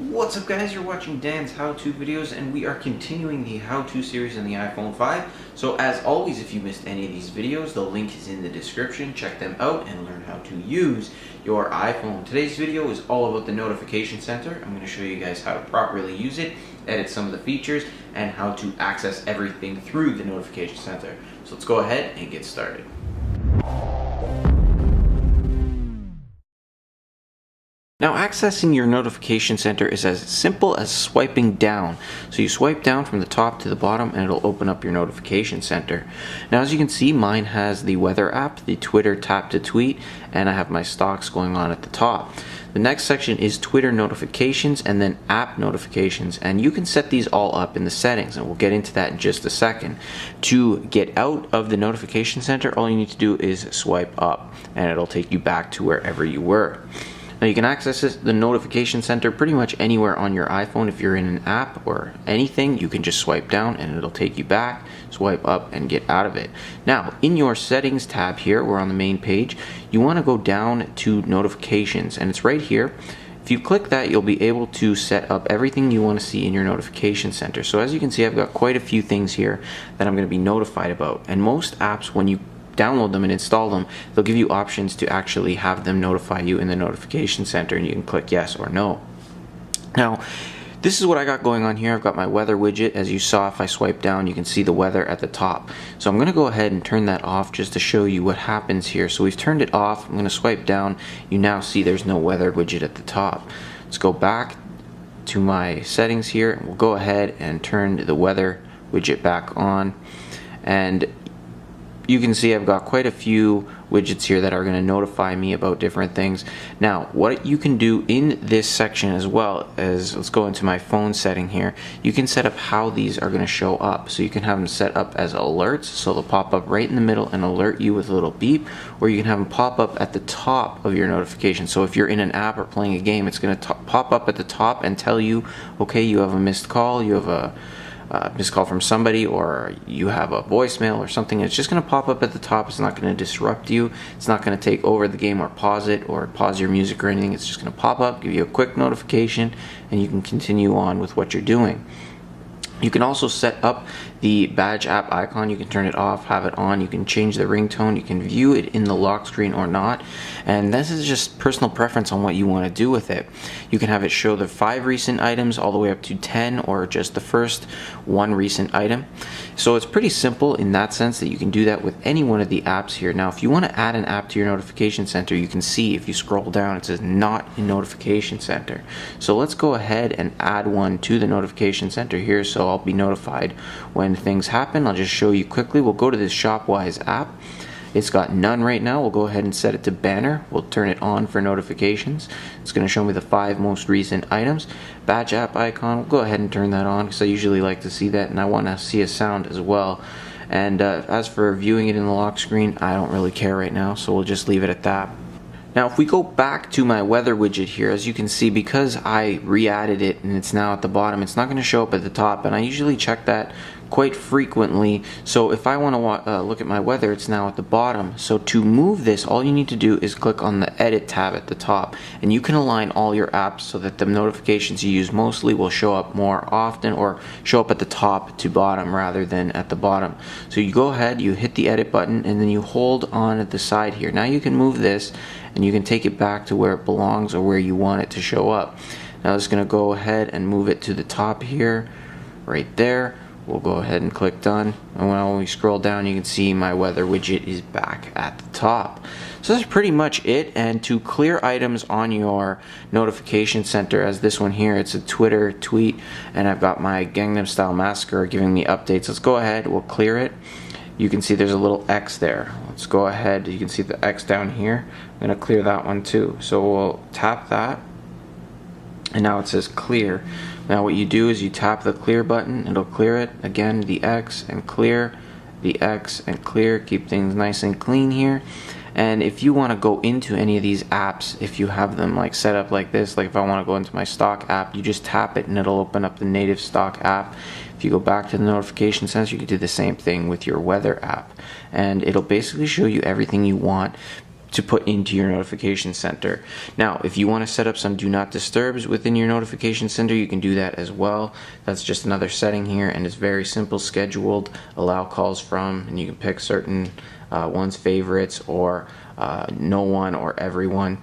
What's up guys, you're watching Dan's how-to videos and we are continuing the how-to series on the iPhone 5. So as always, if you missed any of these videos, the link is in the description. Check them out and learn how to use your iPhone. Today's video is all about the notification center. I'm going to show you guys how to properly use it, edit some of the features, and how to access everything through the notification center. So let's go ahead and get started. Now, accessing your notification center is as simple as swiping down. So you swipe down from the top to the bottom and it'll open up your notification center. Now, as you can see, mine has the weather app, the Twitter tap to tweet, and I have my stocks going on at the top. The next section is Twitter notifications and then app notifications, and you can set these all up in the settings, and we'll get into that in just a second. To get out of the notification center, all you need to do is swipe up and it'll take you back to wherever you were. Now, you can access the notification center pretty much anywhere on your iPhone. If you're in an app or anything, you can just swipe down and it'll take you back, swipe up, and get out of it. Now, in your settings tab here, we're on the main page, you want to go down to notifications, and it's right here. If you click that, you'll be able to set up everything you want to see in your notification center. So as you can see, I've got quite a few things here that I'm going to be notified about. And most apps, when you download them and install them, they'll give you options to actually have them notify you in the notification center, and you can click yes or no. Now, this is what I got going on here. I've got my weather widget. As you saw, if I swipe down, you can see the weather at the top. So I'm going to go ahead and turn that off just to show you what happens here. So we've turned it off. I'm going to swipe down. You now see there's no weather widget at the top. Let's go back to my settings here, and we'll go ahead and turn the weather widget back on. And you can see I've got quite a few widgets here that are going to notify me about different things. Now, what you can do in this section as well is, let's go into my phone setting here, you can set up how these are going to show up. So you can have them set up as alerts, so they'll pop up right in the middle and alert you with a little beep, or you can have them pop up at the top of your notification. So if you're in an app or playing a game, it's going to pop up at the top and tell you, okay, you have a missed call, you have a missed call from somebody, or you have a voicemail or something. It's just going to pop up at the top. It's not going to disrupt you. It's not going to take over the game or pause it or pause your music or anything. It's just going to pop up, give you a quick notification, and you can continue on with what you're doing. You can also set up the badge app icon. You can turn it off, have it on. You can change the ringtone. You can view it in the lock screen or not. And this is just personal preference on what you want to do with it. You can have it show the 5 recent items all the way up to 10, or just the first 1 recent item. So it's pretty simple in that sense that you can do that with any one of the apps here. Now, if you want to add an app to your notification center, you can see if you scroll down, it says not in notification center. So let's go ahead and add one to the notification center here, so I'll be notified when things happen. I'll just show you quickly. We'll go to this Shopwise app. It's got none right now. We'll go ahead and set it to banner. We'll turn it on for notifications. It's going to show me the 5 most recent items. Badge app icon, we'll go ahead and turn that on because I usually like to see that, and I want to see a sound as well. And as for viewing it in the lock screen, I don't really care right now, so we'll just leave it at that. Now, if we go back to my weather widget here, as you can see, because I re-added it and it's now at the bottom, it's not going to show up at the top, and I usually check that quite frequently. So if I want to look at my weather, it's now at the bottom. So to move this, all you need to do is click on the edit tab at the top, and you can align all your apps so that the notifications you use mostly will show up more often, or show up at the top to bottom rather than at the bottom. So you go ahead, you hit the edit button, and then you hold on at the side here. Now you can move this and you can take it back to where it belongs or where you want it to show up. Now I'm just going to go ahead and move it to the top here, right there. We'll go ahead and click done, and when we scroll down, you can see my weather widget is back at the top. So that's pretty much it. And to clear items on your notification center, as this one here, it's a Twitter tweet, and I've got my Gangnam Style Massacre giving me updates. Let's go ahead, we'll clear it. You can see there's a little X there. Let's go ahead, you can see the X down here. I'm going to clear that one too. So we'll tap that, and now it says clear. Now what you do is you tap the clear button, it'll clear it. Again, the X and clear, the X and clear. Keep things nice and clean here. And if you want to go into any of these apps, if you have them like set up like this, like if I want to go into my stock app, you just tap it and it'll open up the native stock app. If you go back to the notification center, you can do the same thing with your weather app, and it'll basically show you everything you want. to put into your notification center. Now, if you want to set up some do not disturbs within your notification center, you can do that as well. That's just another setting here, and it's very simple. Scheduled, allow calls from, and you can pick certain ones, favorites, or no one, or everyone.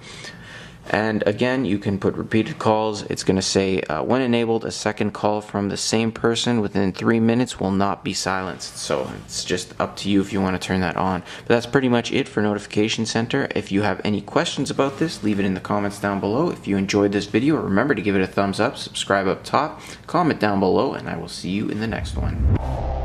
And again, you can put repeated calls. It's going to say when enabled, a second call from the same person within 3 minutes will not be silenced. So it's just up to you if you want to turn that on. But that's pretty much it for Notification Center. If you have any questions about this, leave it in the comments down below. If you enjoyed this video, remember to give it a thumbs up, subscribe up top, comment down below, and I will see you in the next one.